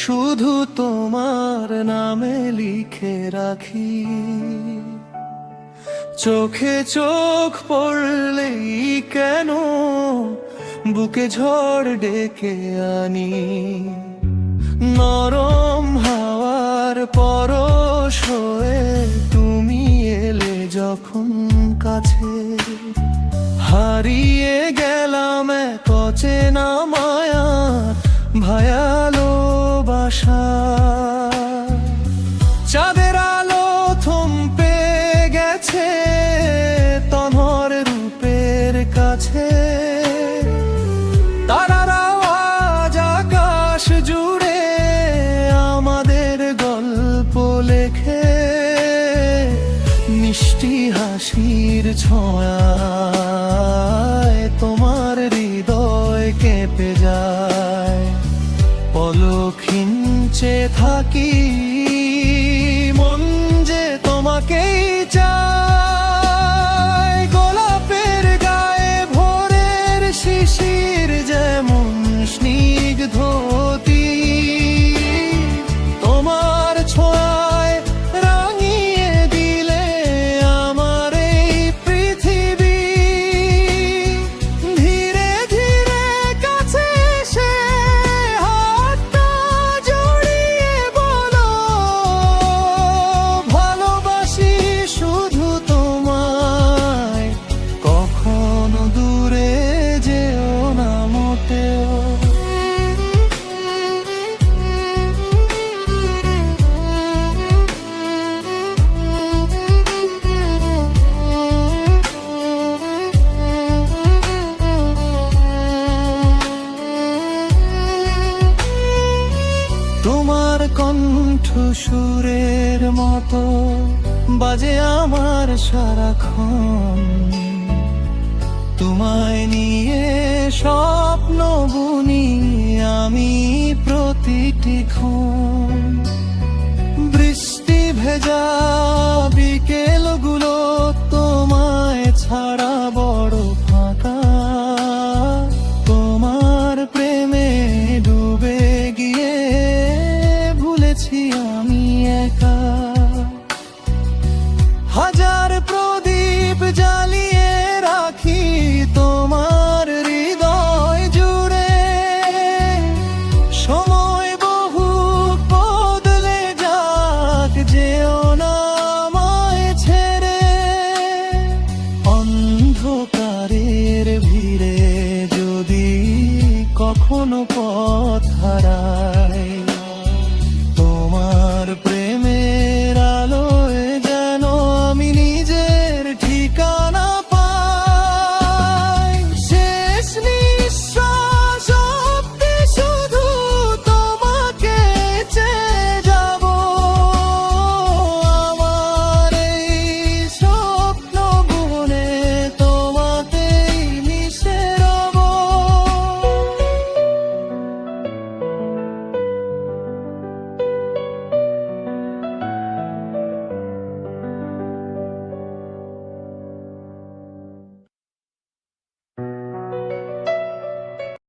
শুধু তোমার নামে লিখে রাখি। চোখে চোখ পড়লেই কেন বুকে ঝড় ডেকে আনি। নরম হাওয়ার পরশ হয়ে তুমি এলে যখন কাছে, হারিয়ে গেলাম এক অচেনা মায়া ভয়ালো বাসা। চাঁদের আলো থমকে গেছে তনর রূপের কাছে, তারার আওয়াজ আকাশ জুড়ে আমাদের গল্প লেখে। মিষ্টি হাসির ছোঁয়ায় তোমার হৃদয় কেঁপে যায়। পলক হিঞ্চে থাকি মন যে তোমাকেই চায়। গোলাপের গায়ে ভোরের শিশির যেমন স্নিগ্ধতি, তোমার ছোঁয়ায় রাঙিয়ে দিলে আমার এই পৃথিবী। ধীরে ধীরে কাছে এসে হাতটা জড়িয়ে বলো, ভালোবাসি শুধু তোমায়, কখনো দূরে যেও না মোটেও। তোমার কণ্ঠ সুরের মতো বাজে আমার সারাক্ষণ। তোমায় নিয়ে স্বপ্ন বুনি আমি প্রতিটি ক্ষণ। বৃষ্টি ভেজা বিকেলগুলো তোমায় ছাড়া বড় ফাঁকা। তোমার প্রেমে ডুবে গিয়ে ভুলেছি আমি একা। হাজার প্রদীপ জ্বালিয়ে রাখি তোমার হৃদয় জুড়ে। সময় বহু বদলে যাক, যেও না আমায় ছেড়ে। অন্ধকারের ভিড়ে যদি কখনো পথ হারায়,